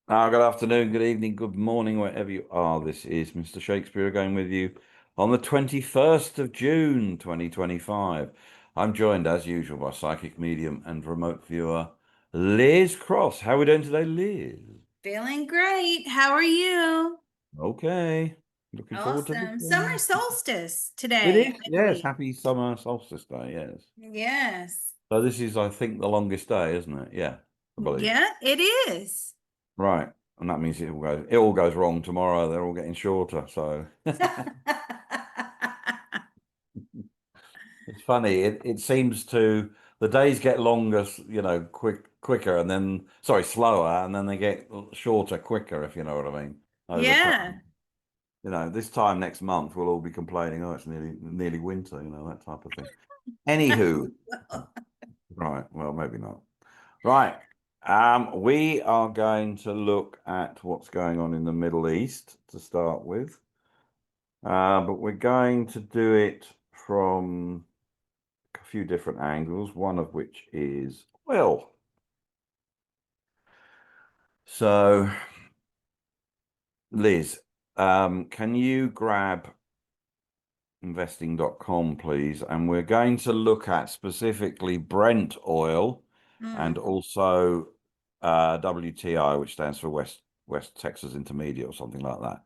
Good afternoon, good evening, good morning, wherever you are. This is Mr. Shakespeare again with you on the 21st of June, 2025. I'm joined, as usual, by psychic medium and remote viewer Liz Cross. How are we doing today, Liz? Feeling great. How are you? Okay. Looking forward to this Awesome. Summer one. solstice It today, is, I yes. believe. Happy summer solstice day, yes. Yes. So this is, I think, the longest day, isn't it? Yeah, I believe. Yeah, it is. Right. And that means it all goes wrong tomorrow. They're all getting shorter. So it's funny. It seems to the days get longer, quicker, and then slower, and then they get shorter quicker, if you know what I mean, over Yeah. time. This time next month we'll all be complaining, oh, it's nearly winter, that type of thing. Anywho, right, well, maybe not. Right. We are going to look at what's going on in the Middle East to start with. But we're going to do it from a few different angles, one of which is oil. So, Liz, can you grab investing.com, please? And we're going to look at specifically Brent oil and Mm. also WTI, which stands for West Texas Intermediate or something like that.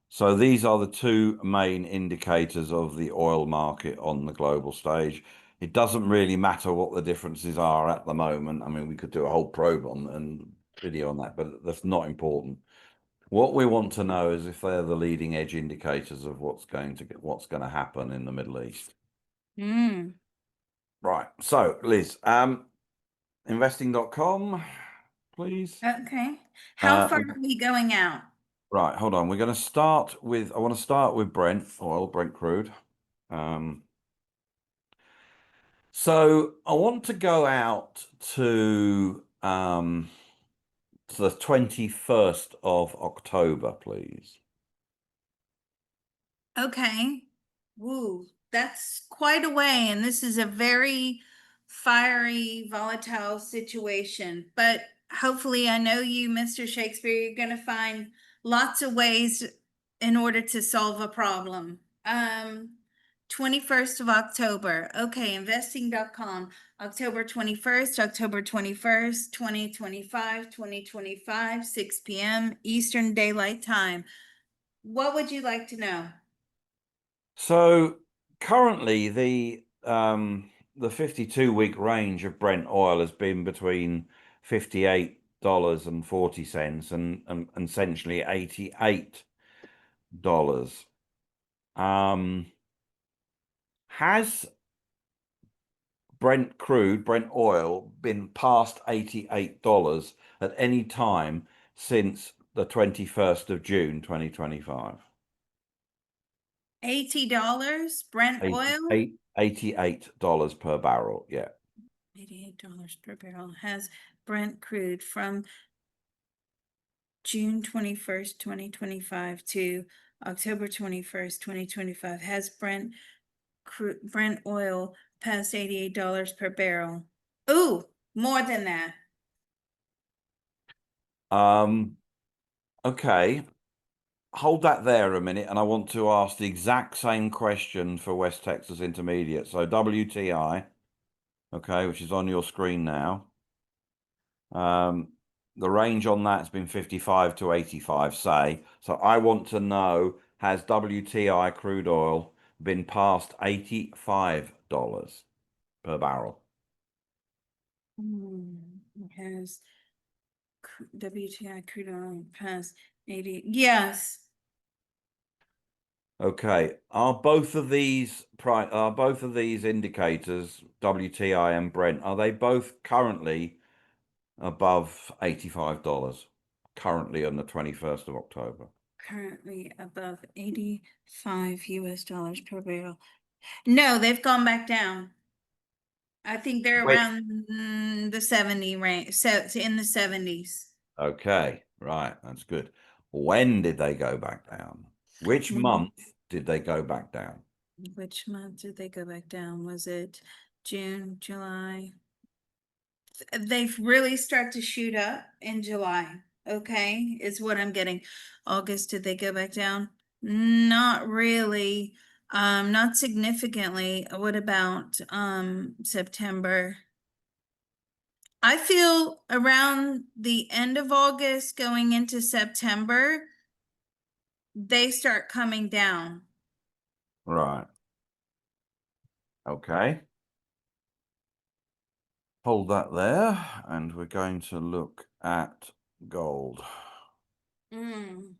So these are the two main indicators of the oil market on the global stage. It doesn't really matter what the differences are at the moment. I mean, we could do a whole probe on and video on that, but that's not important. What we want to know is if they're the leading edge indicators of what's going to happen in the Middle East. Mm. Right. So, Liz, investing.com, please. Okay. How Uh, far are we going out? right, hold on. I want to start with Brent oil, Brent crude. Um, So I want to go out to the 21st of October, please. Okay. Woo, that's quite a way, and this is a very fiery, volatile situation. But hopefully, I know you, Mr. Shakespeare, you're going to find lots of ways in order to solve a problem. 21st of October. Okay, investing.com. October 21st, October 21st, 2025, 6 p.m. Eastern Daylight Time. What would you like to know? So currently the 52-week range of Brent oil has been between $58.40 and essentially $88. Has Brent oil, been past $88 at any time since the 21st of June, 2025? $80 Brent oil, $88 per barrel. Yeah. $88 per barrel has Brent crude from June 21st, 2025 to October 21st, 2025 has Brent oil past $88 per barrel. Ooh, more than that. Um, okay. Hold that there a minute, and I want to ask the exact same question for West Texas Intermediate. So WTI, okay, which is on your screen now. Um, the range on that's been 55 to 85, say. So I want to know, has WTI crude oil been past $85 per barrel? Has WTI crude oil past 80? Yes. Okay. Are both of these indicators, WTI and Brent, are they both currently above $85? Currently on the 21st of October. Currently above 85 US dollars per barrel. No, they've gone back down. I think they're Wait. around the 70 range. So it's in the 70s. Okay, right, that's good. When did they go back down? Which Mm. month did they go back down? Which month did they go back down? Was it June, July? They've really start to shoot up in July. okay, is what I'm getting. August, did they go back down? Not really. Not significantly. What about September? I feel around the end of August going into September, they start coming down. Right. Okay. Hold that there, and we're going to look at gold. Mm,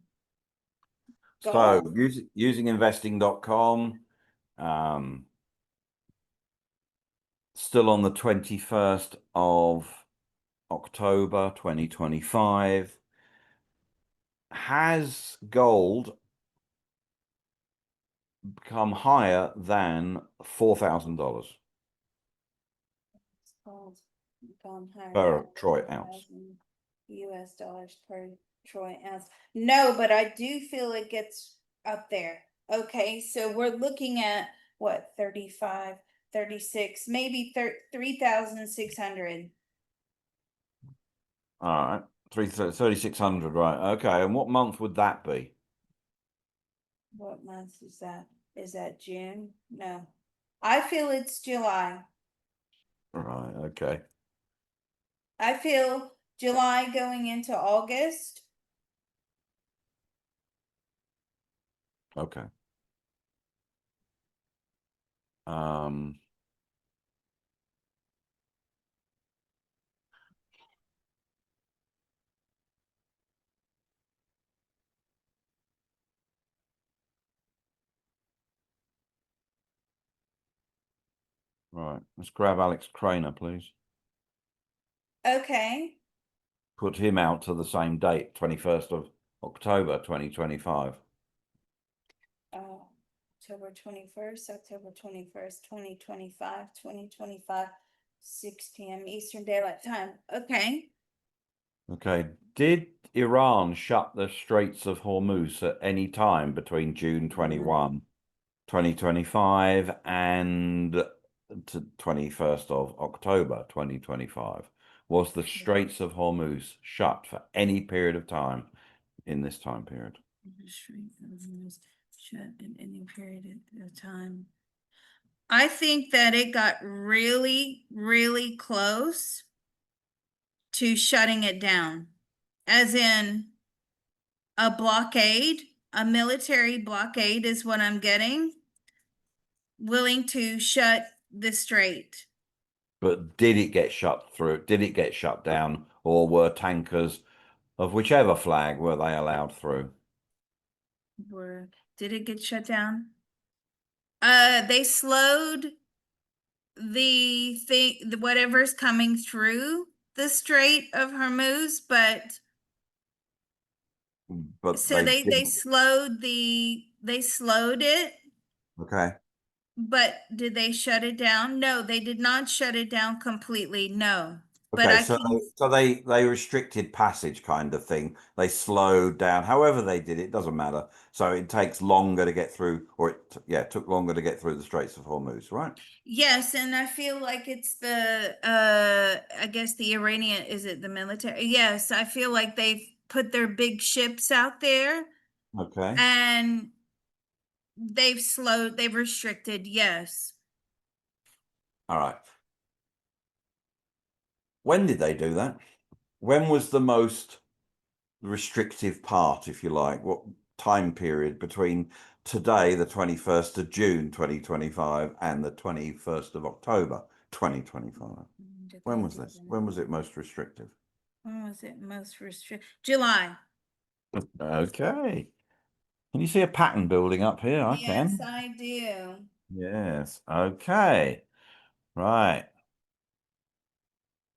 So gold. using investing.com, still on the 21st of October 2025. Has gold become higher than $4,000 Gold gone higher per than Troy ounce? 4,000 US dollars per troy ounce. No, but I do feel it gets up there. Okay, so we're looking at what, 35, 36, maybe 3,600. All right, 3,600, right? Okay, and what month would that be? What month is that? Is that June? No. I feel it's July. Right, okay, I feel July going into August. okay. Um, right, let's grab Alex Craner, please. Okay. Put him out to the same date, 21st of October, 2025. Oh, October 21st, 2025, 6 p.m. Eastern Daylight Time. Okay. Okay, did Iran shut the Straits of Hormuz at any time between June Mm, 21, 2025 and to 21st of October 2025? Was the Straits of Hormuz shut for any period of time in this time period? shut in any period of time. I think that it got really, really close to shutting it down, as in a blockade, a military blockade is what I'm getting, willing to shut the strait. But did it get shut through? Did it get shut down, or were tankers of whichever flag were they allowed through? Were, did it get shut down? They slowed the thing, whatever's coming through the Strait of Hormuz, but But so they they didn't. slowed they slowed it, Okay. but did they shut it down? No, they did not shut it down completely. No. But Okay, I so can, they restricted passage kind of thing. They slowed down. However they did it, doesn't matter. So it takes longer to get through, or it took longer to get through the Straits of Hormuz, right? yes, and I feel like it's the I guess the Iranian, is it the military? Yes, I feel like they've put their big ships out there Okay. and they've restricted, yes. All right. When did they do that? When was the most restrictive part, if you like? What time period between today, the 21st of June 2025, and the 21st of October 2025? When was this? When was it most restrictive? When was it most restricted? July. Okay. Can you see a pattern building up here? I Yes, can. I do. Yes. Okay. Right.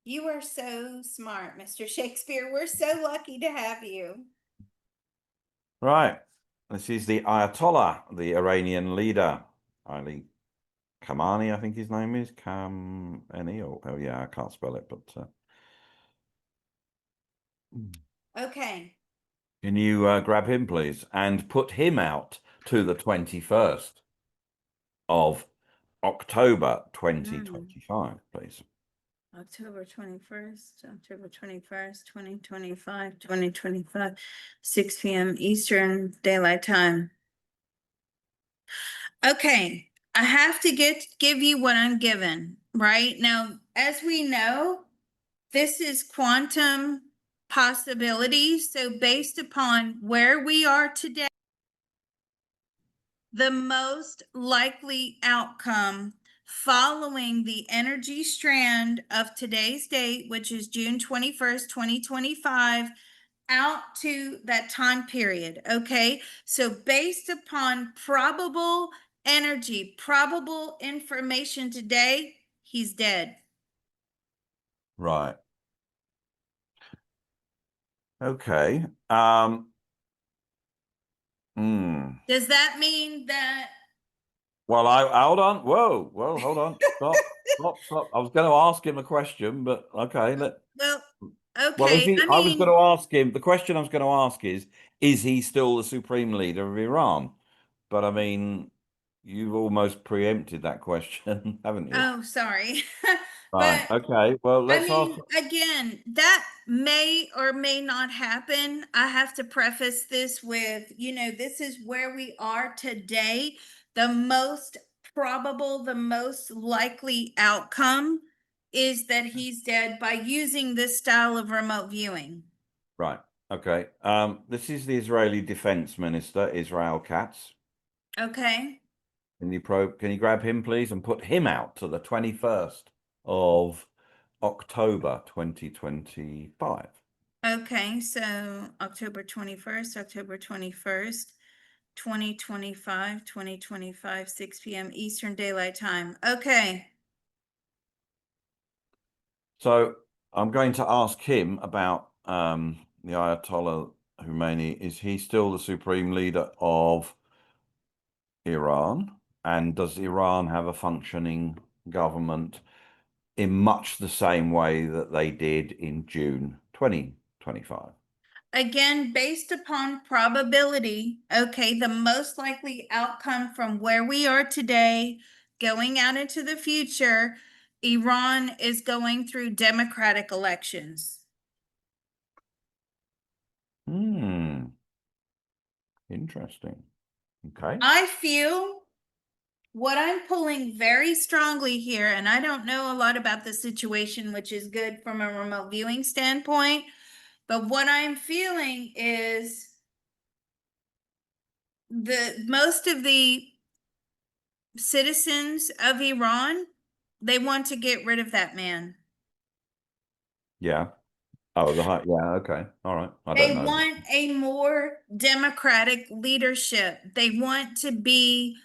You are so smart, Mr. Shakespeare. We're so lucky to have you. Right. This is the Ayatollah, the Iranian leader, Ali Khamenei, I think his name is Khamenei. Oh, yeah, I can't spell it, but Okay. can you grab him, please, and put him out to the 21st of October Mm. 2025, please? October 21st, 2025, 6 p.m. Eastern Daylight Time. Okay, I have to give you what I'm given, right? Now, as we know, this is quantum possibilities. So based upon where we are today, the most likely outcome following the energy strand of today's date, which is June 21st, 2025, out to that time period. Okay. So based upon probable energy, probable information today, he's dead. Right. Okay. Hmm. Does that mean that? Well, I hold on. Whoa, whoa, hold on. Stop, stop, stop. I was going to ask him a question, but okay. Well, Well, if okay. he, I I was going mean, to ask him, the question I was going to ask is he still the supreme leader of Iran? But I mean, you've almost preempted that question, haven't you? oh, sorry. Right. But Okay. Well, I let's ask. mean, again, that may or may not happen. I have to preface this with, this is where we are today. The most probable, the most likely outcome is that he's dead by using this style of remote viewing. Right. Okay. This is the Israeli Defense Minister, Israel Katz. Okay. Can you grab him, please, and put him out to the 21st of October 2025. Okay. So October 21st, 2025, 6 p.m. Eastern Daylight Time. Okay. So I'm going to ask him about the Ayatollah Khomeini. Is he still the supreme leader of Iran? And does Iran have a functioning government in much the same way that they did in June 2025? Again, based upon probability, okay, the most likely outcome from where we are today, going out into the future, Iran is going through democratic elections. Hmm, interesting. Okay. I feel what I'm pulling very strongly here, and I don't know a lot about the situation, which is good from a remote viewing standpoint, but what I'm feeling is the most of the citizens of Iran, they want to get rid of that man. Yeah. Oh, yeah, okay. All right. I don't They know. want a more democratic leadership. They want to be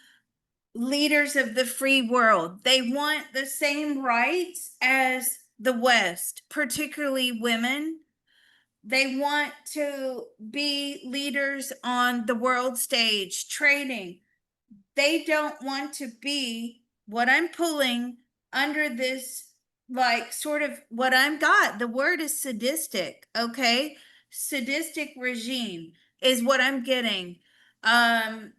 leaders of the free world. They want the same rights as the West, particularly women. They want to be leaders on the world stage, trading. They don't want to be what I'm pulling under this, like, sort of what I'm got. The word is sadistic, okay? Sadistic regime is what I'm getting. Um,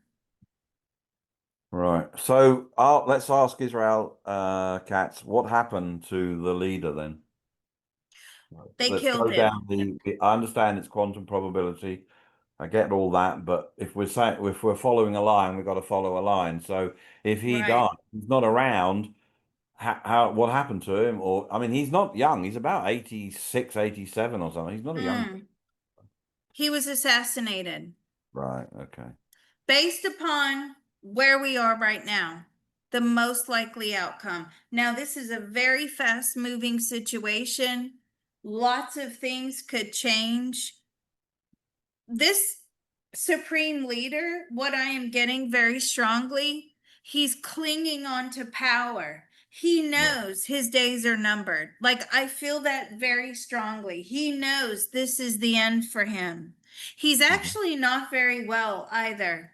Right. So let's ask Israel Katz, what happened to the leader then? they Let's killed go down him. I understand it's quantum probability. I get all that, but if we're following a line, we've got to follow a line. So if he Right. died, he's not around, what happened to him? Or I mean, he's not young. He's about 86, 87 or something. He's not a young. Mm. He was assassinated. Right. Okay. Based upon where we are right now, the most likely outcome. Now, this is a very fast moving situation. Lots of things could change. This supreme leader, what I am getting very strongly, he's clinging on to power. He Right. knows his days are numbered. Like, I feel that very strongly. He knows this is the end for him. He's Mhm. actually not very well either.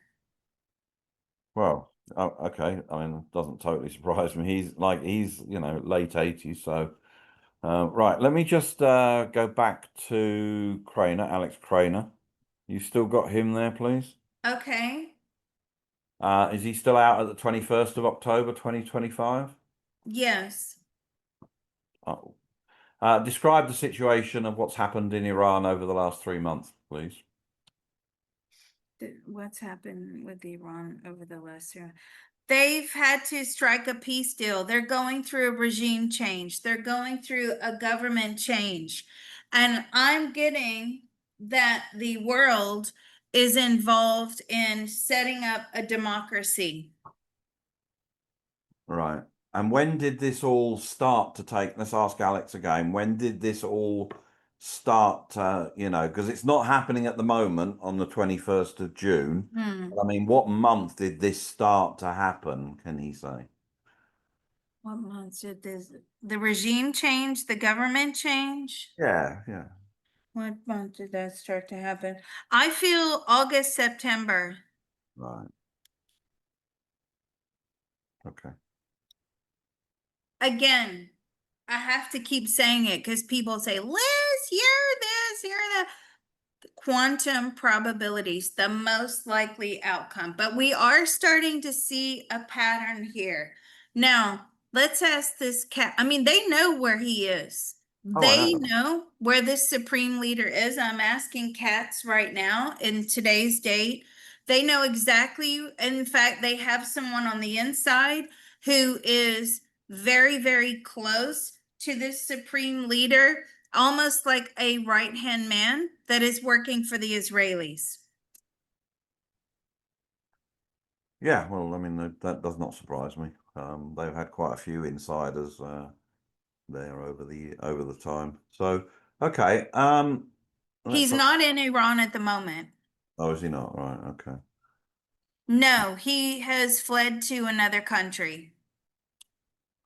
Well, okay. I mean, it doesn't totally surprise me. He's late 80s. So, right. Let me just go back to Craner, Alex Craner. You still got him there, please? Okay. Is he still out at the 21st of October, 2025? Yes. Describe the situation of what's happened in Iran over the last 3 months, please. What's happened with Iran over the last year? They've had to strike a peace deal. They're going through a regime change. They're going through a government change. And I'm getting that the world is involved in setting up a democracy. Right. And when did this all start to take? Let's ask Alex again. When did this all start to, because it's not happening at the moment on the 21st of June. I mean, what month did this start to happen, can he say? What month did the regime change, the government change? Yeah, yeah. What month did that start to happen? I feel August, September. Right. Okay. Again, I have to keep saying it because people say, Liz, you're this, you're that. Quantum probabilities, the most likely outcome. But we are starting to see a pattern here. Now, let's ask this cat. I mean, they know where he is. Oh, I They know. know where this supreme leader is. I'm asking cats right now in today's date. They know exactly. In fact, they have someone on the inside who is very, very close to this supreme leader, almost like a right-hand man that is working for the Israelis. Yeah, well, I mean, that does not surprise me. They've had quite a few insiders there over the time. So, okay. Let's. He's not in Iran at the moment. Oh, is he not? Right. Okay. No, he has fled to another country.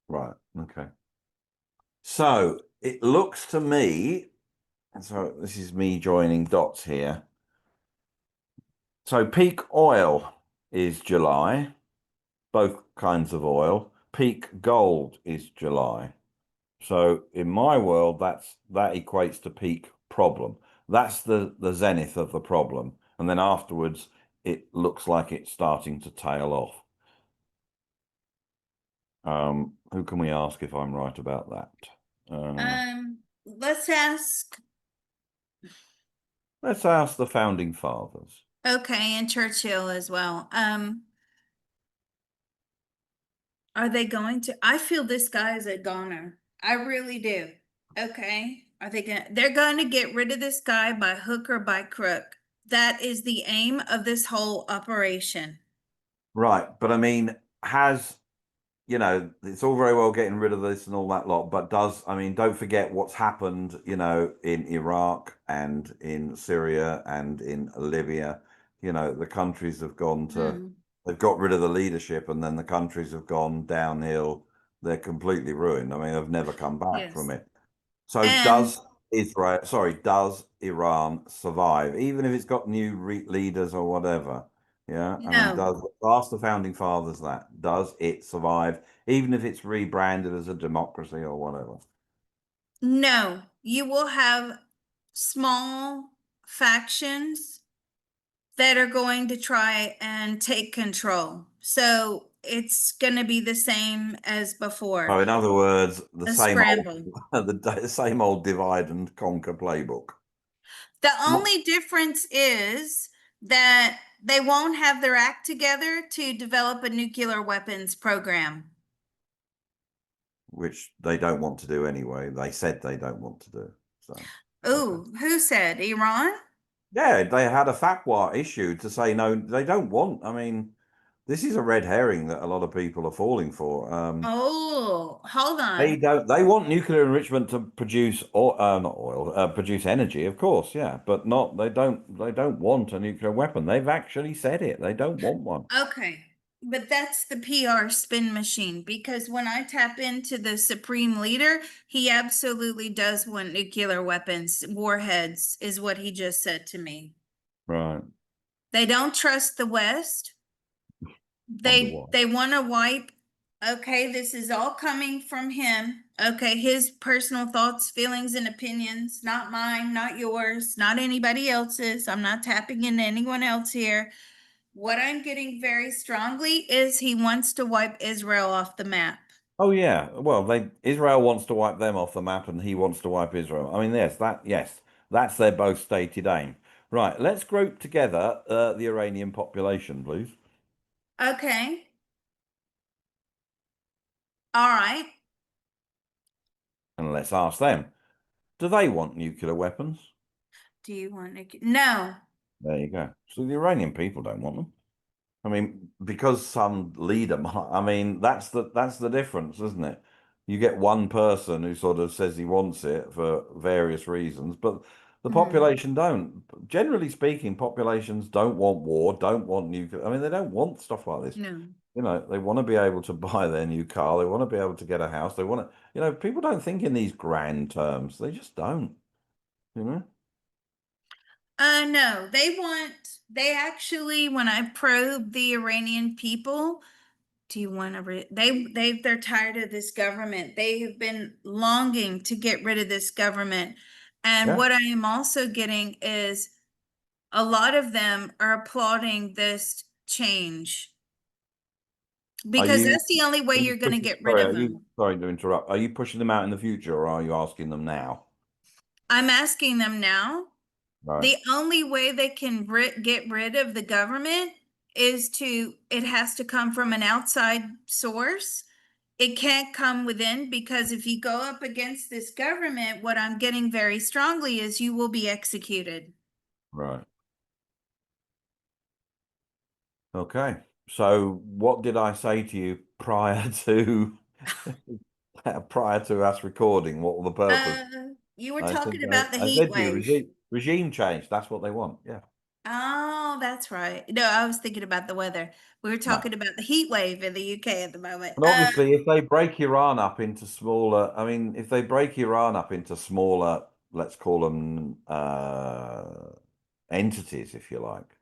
Right. Okay. So it looks to me, so this is me joining dots here. So peak oil is July, both kinds of oil. Peak gold is July. So in my world, that equates to peak problem. That's the zenith of the problem. And then afterwards, it looks like it's starting to tail off. Who can we ask if I'm right about that? Let's ask. Let's ask the founding fathers. Okay, and Churchill as well. Are they going to? I feel this guy is a goner. I really do. Okay. Are they going to? They're going to get rid of this guy by hook or by crook. That is the aim of this whole operation. Right, but I mean, it's all very well getting rid of this and all that lot, but I mean, don't forget what's happened, in Iraq and in Syria and in Libya. The countries have they've got rid of the leadership and then the countries have gone downhill. They're completely ruined. I mean, they've never come back from Yes. it. So And does Iran survive, even if it's got new leaders or whatever? Yeah, I mean, no, ask the founding fathers that. Does it survive, even if it's rebranded as a democracy or whatever? no, you will have small factions that are going to try and take control. So it's going to be the same as before, Oh, in other words, the a same old, scramble. the same old divide and conquer playbook. The Not only difference is that they won't have their act together to develop a nuclear weapons program. which they don't want to do anyway. They said they don't want to do. So, okay. Oh, who said Iran? Yeah, they had a fatwa issued to say no, they don't want. I mean, this is a red herring that a lot of people are falling for. Oh, hold They on. don't. They want nuclear enrichment to produce oil, not oil, produce energy, of course, yeah, but not. They don't. They don't want a nuclear weapon. They've actually said it. They don't want one. Okay. But that's the PR spin machine because when I tap into the supreme leader, he absolutely does want nuclear weapons, warheads, is what he just said to me. Right. They don't trust the West. Wonder They why. they want to wipe. Okay, this is all coming from him. Okay, his personal thoughts, feelings, and opinions, not mine, not yours, not anybody else's. I'm not tapping into anyone else here. What I'm getting very strongly is he wants to wipe Israel off the map. Oh yeah. Well, they Israel wants to wipe them off the map, and he wants to wipe Israel. I mean, yes, that's their both stated aim. Right. Let's group together the Iranian population, please, Okay. All right. and let's ask them: do they want nuclear weapons? Do you want to? No. There you go. So the Iranian people don't want them. I mean, because some leader might, I mean, that's the difference, isn't it? You get one person who sort of says he wants it for various reasons, but the Mhm. population don't. Generally speaking, populations don't want war, don't want nuclear. I mean, they don't want stuff like this. No. They want to be able to buy their new car. They want to be able to get a house. They want to, people don't think in these grand terms. They just don't, you know? No, they actually, when I probe the Iranian people, do you want to, they're tired of this government. They have been longing to get rid of this government. And Yeah. what I am also getting is a lot of them are applauding this change Are because you, that's the only way are you're you going to pushing, get rid sorry, of them. sorry to interrupt. Are you pushing them out in the future or are you asking them now? I'm asking them now. Right, The only way they can get rid of the government is it has to come from an outside source. It can't come within because if you go up against this government, what I'm getting very strongly is you will be executed. right. Okay. So what did I say to you prior to prior to us recording? What were the purpose? You were I said talking about the I heat said to you wave. regime change. That's what they want. Yeah. Oh, that's right. No, I was thinking about the weather. We were No. talking about the heat wave in the UK at the moment. And obviously, if they break Iran up into smaller, I mean, if they break Iran up into smaller, let's call them entities, if you like,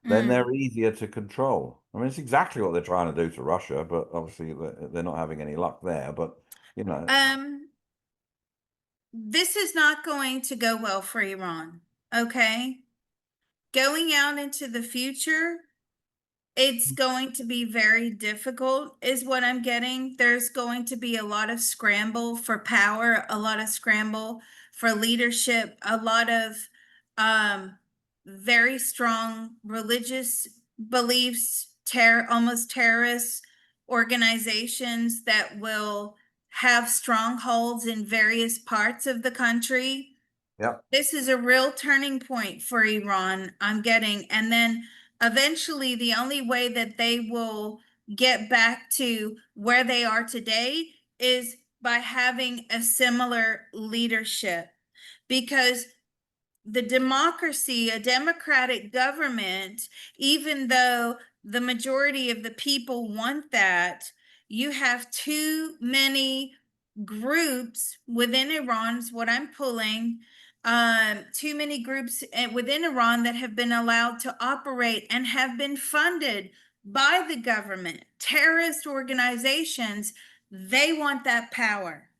then they're mm, easier to control. I mean, it's exactly what they're trying to do to Russia, but obviously they're not having any luck there. But you know, um, this is not going to go well for Iran. Okay. Going out into the future, it's going to be very difficult, is what I'm getting. There's going to be a lot of scramble for power, a lot of scramble for leadership, a lot of um, very strong religious beliefs, almost terrorist organizations that will have strongholds in various parts of the country. yeah. This is a real turning point for Iran, I'm getting. And then eventually, the only way that they will get back to where they are today is by having a similar leadership. Because the democracy, a democratic government, even though the majority of the people want that, you have too many groups within Iran, is what I'm pulling. Too many groups within Iran that have been allowed to operate and have been funded by the government, terrorist organizations. They want that power.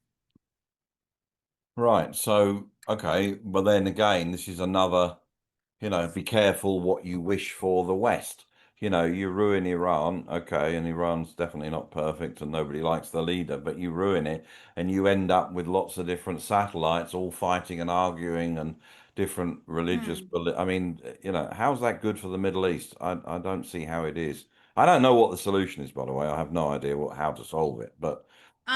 Right. So, okay. But then again, this is another, be careful what you wish for the West. You ruin Iran, okay, and Iran's definitely not perfect and nobody likes the leader, but you ruin it and you end up with lots of different satellites all fighting and arguing and different religious Hmm. I mean, how's that good for the Middle East? I don't see how it is. I don't know what the solution is, by the way. I have no idea how to solve it, but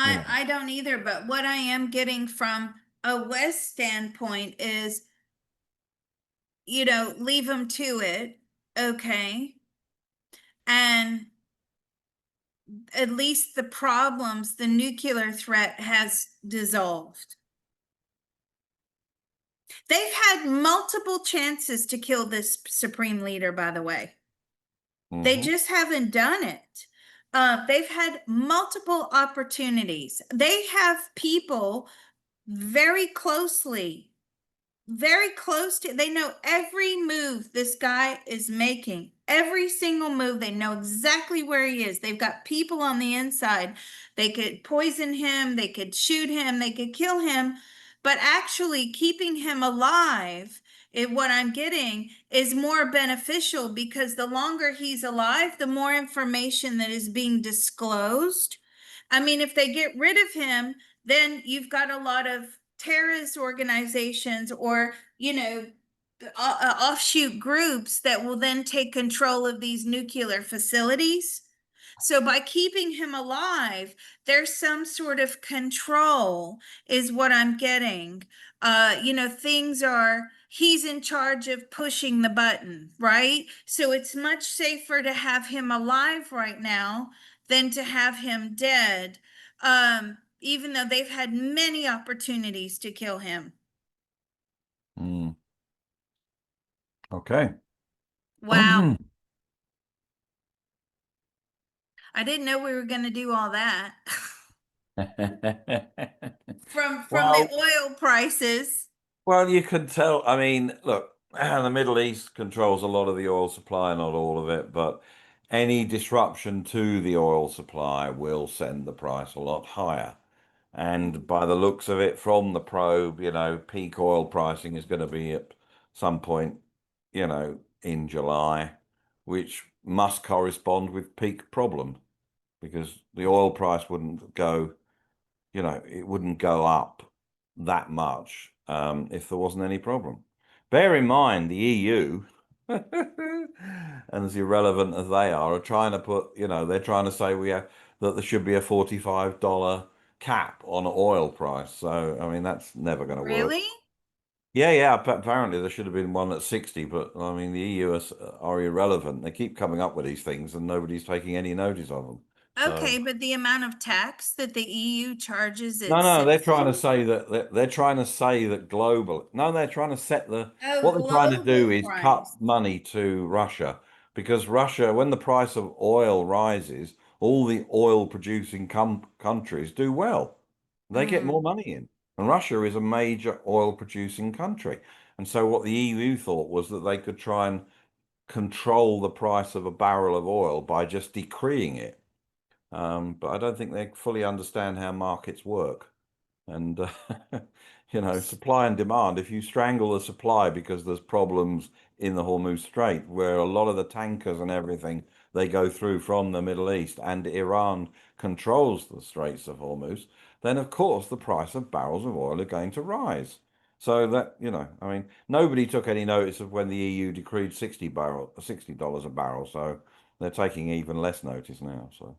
you know. I don't either, but what I am getting from a West standpoint is, leave them to it, okay? And at least the problems, the nuclear threat has dissolved. They've had multiple chances to kill this supreme leader, by the way. They Hmm. just haven't done it. They've had multiple opportunities. They have people very closely, very close to, they know every move this guy is making, every single move. They know exactly where he is. They've got people on the inside. They could poison him, they could shoot him, they could kill him, but actually keeping him alive, what I'm getting is more beneficial because the longer he's alive, the more information that is being disclosed, I mean, if they get rid of him, then you've got a lot of terrorist organizations or, offshoot groups that will then take control of these nuclear facilities. So by keeping him alive, there's some sort of control, is what I'm getting. Things are, he's in charge of pushing the button, right? So it's much safer to have him alive right now than to have him dead, even though they've had many opportunities to kill him. Mm. Okay. Wow. I didn't know we were going to do all that. From the Well, oil prices. well, you can tell. I mean, look, the Middle East controls a lot of the oil supply, not all of it, but any disruption to the oil supply will send the price a lot higher. And by the looks of it, from the probe, peak oil pricing is going to be at some point, in July, which must correspond with peak problem because the oil price wouldn't go, it wouldn't go up that much if there wasn't any problem. Bear in mind, the EU, and as irrelevant as they are trying to put, they're trying to say that there should be a $45 cap on oil price. So, I mean, that's never going to work. Really? Yeah, yeah. Apparently, there should have been one at 60, but I mean, the EU are irrelevant. They keep coming up with these things, and nobody's taking any notice of them. So. Okay, but the amount of tax that the EU charges No, its no, they're trying to citizens? say that they're trying to say that global. No, they're trying to set Oh, what they're trying to do global is cut price. money to Russia because Russia, when the price of oil rises, all the oil producing countries do well. They get more Mm. money in. And Russia is a major oil producing country. And so what the EU thought was that they could try and control the price of a barrel of oil by just decreeing it. But I don't think they fully understand how markets work. And, supply and demand, if you strangle the supply because there's problems in the Hormuz Strait, where a lot of the tankers and everything they go through from the Middle East and Iran controls the Straits of Hormuz, then of course the price of barrels of oil are going to rise. So that, I mean, nobody took any notice of when the EU decreed $60 a barrel. So they're taking even less notice now. So.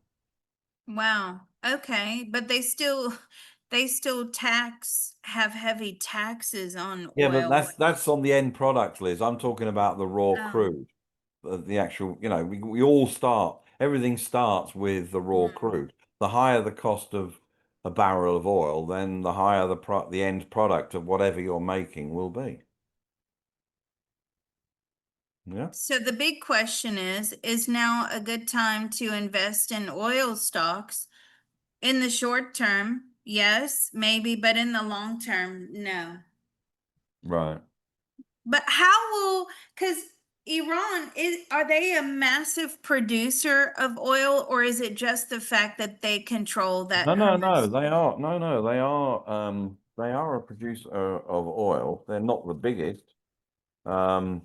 Wow. Okay, but they still have heavy taxes on Yeah, but oil. that's on the end product, Liz. I'm talking about the raw Oh. crude, the actual, we all everything starts with the raw Mm. crude. The higher the cost of a barrel of oil, then the higher the end product of whatever you're making will be. Yeah. So the big question is now a good time to invest in oil stocks? In the short term, yes, maybe, but in the long term, no. Right. But how will, because are they a massive producer of oil, or is it just the fact that they control that No, no, no. Hermes? They are no, no. They are a producer of oil. They're not the biggest. Um,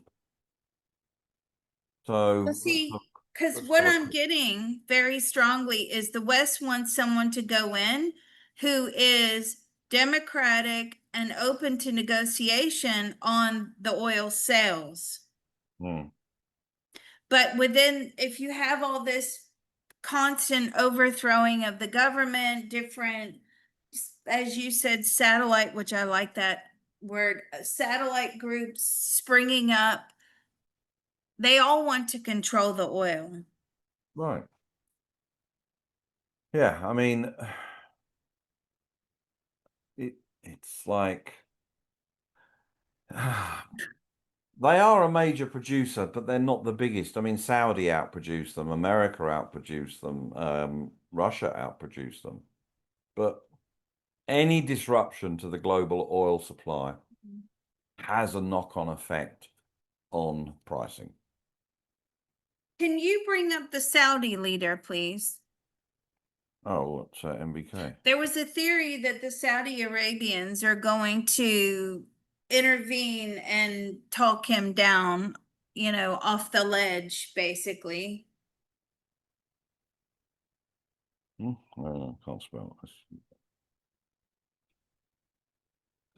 Well, so see, because let's what have a I'm quick. getting very strongly is the West wants someone to go in who is democratic and open to negotiation on the oil sales. Hmm. But if you have all this constant overthrowing of the government, different, as you said, satellite, which I like that word, satellite groups springing up, they all want to control the oil. Right. Yeah. I mean. It's like they are a major producer, but they're not the biggest. I mean, Saudi outproduced them, America outproduced them, Russia outproduced them. But any disruption to the global oil supply has a knock-on effect on pricing. Can you bring up the Saudi leader, please? Oh, what's MBK? There was a theory that the Saudi Arabians are going to intervene and talk him down, off the ledge, basically. Oh, I can't spell this.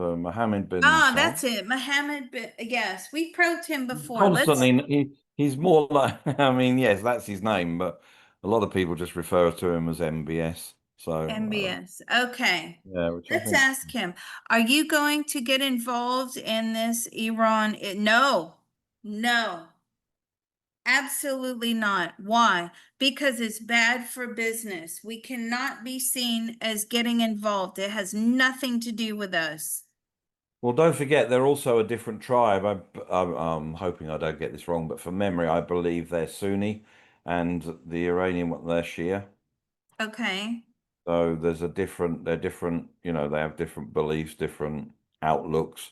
So Mohammed bin Ah, Salman. that's it. Mohammed bin, yes, we probed him before. Let's Constantly, he's more like, I mean, yes, that's his name, but a lot of people just refer to him as MBS. So, MBS. Okay. yeah, which I Let's think, ask him. Are you going to get involved in this Iran? No. No. Absolutely not. Why? Because it's bad for business. We cannot be seen as getting involved. It has nothing to do with us. well, don't forget, they're also a different tribe. I'm hoping I don't get this wrong, but from memory, I believe they're Sunni and the Iranian, they're Shia. Okay. So they're different, they have different beliefs, different outlooks.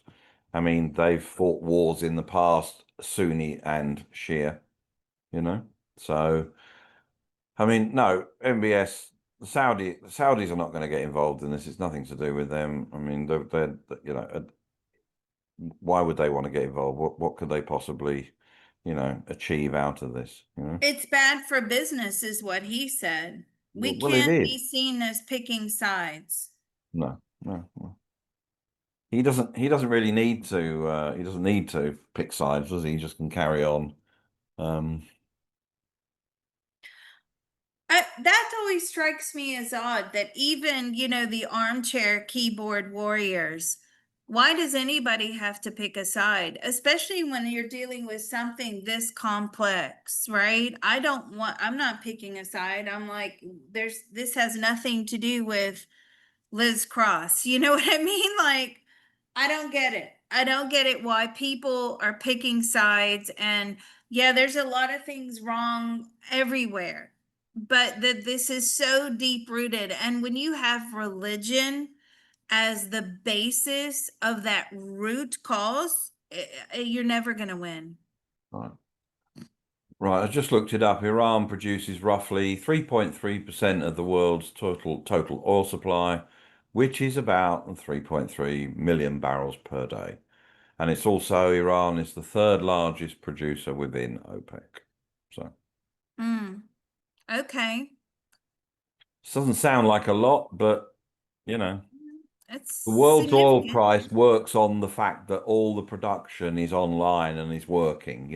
I mean, they've fought wars in the past, Sunni and Shia, you know. So, I mean, no, MBS, the Saudis are not going to get involved in this. It's nothing to do with them. I mean, why would they want to get involved? What could they possibly, achieve out of this, It's bad for business, is what he said. We Well, it can't is. be seen as picking sides. No, no, no. He doesn't really need to he doesn't need to pick sides, does he? He just can carry on. Um, That always strikes me as odd that even, the armchair keyboard warriors, why does anybody have to pick a side, especially when you're dealing with something this complex, right? I'm not picking a side. I'm like, this has nothing to do with Liz Cross. You know what I mean? Like, I don't get it. I don't get it why people are picking sides. And yeah, there's a lot of things wrong everywhere, but that this is so deep rooted. And when you have religion as the basis of that root cause, you're never going to win. right. Right, I just looked it up. Iran produces roughly 3.3% of the world's total oil supply, which is about 3.3 million barrels per day. And it's also Iran is the third largest producer within OPEC. So Mm, okay. this doesn't sound like a lot, but you know. It's The world's oil significant. price works on the fact that all the production is online and is working.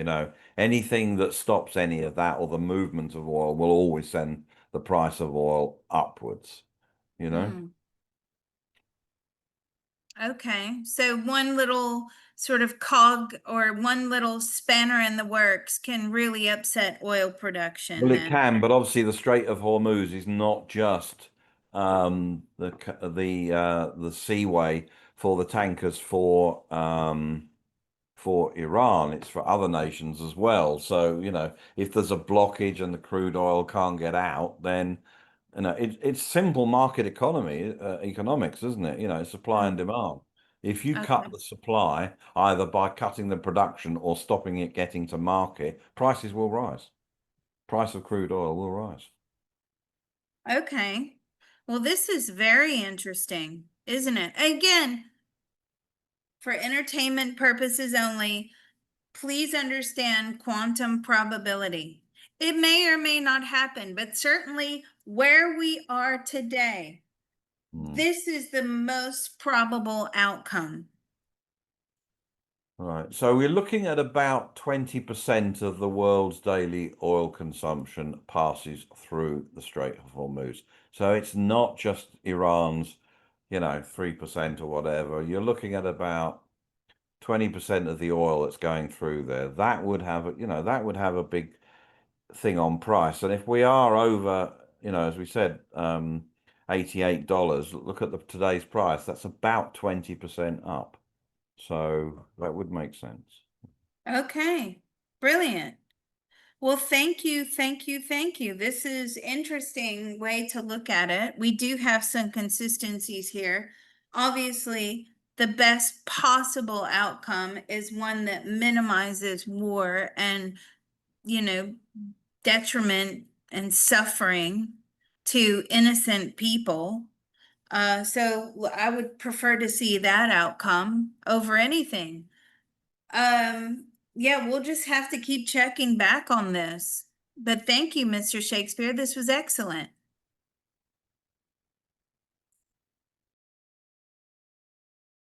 Anything that stops any of that or the movement of oil will always send the price of oil upwards, you know? Mm. Okay, so one little sort of cog or one little spanner in the works can really upset oil production Well, it then. can, but obviously the Strait of Hormuz is not just the seaway for the tankers for Iran, it's for other nations as well. So, if there's a blockage and the crude oil can't get out, then, it's simple market economics, isn't it? Supply and Mm, demand. If you cut okay. the supply, either by cutting the production or stopping it getting to market, prices will rise. Price of crude oil will rise. Okay. Well, this is very interesting, isn't it? Again, for entertainment purposes only, please understand quantum probability. It may or may not happen, but certainly where we are today, Hmm. this is the most probable outcome. Right. So we're looking at about 20% of the world's daily oil consumption passes through the Strait of Hormuz. So it's not just Iran's, 3% or whatever. You're looking at about 20% of the oil that's going through there. That would have a big thing on price. And if we are over, as we said, $88, look at today's price, that's about 20% up. So that would make sense. Okay, brilliant. Well, thank you, thank you, thank you. This is interesting way to look at it. We do have some consistencies here. Obviously, the best possible outcome is one that minimizes war and, you know, detriment and suffering to innocent people. So I would prefer to see that outcome over anything. Yeah, we'll just have to keep checking back on this. But thank you, Mr. Shakespeare. This was excellent.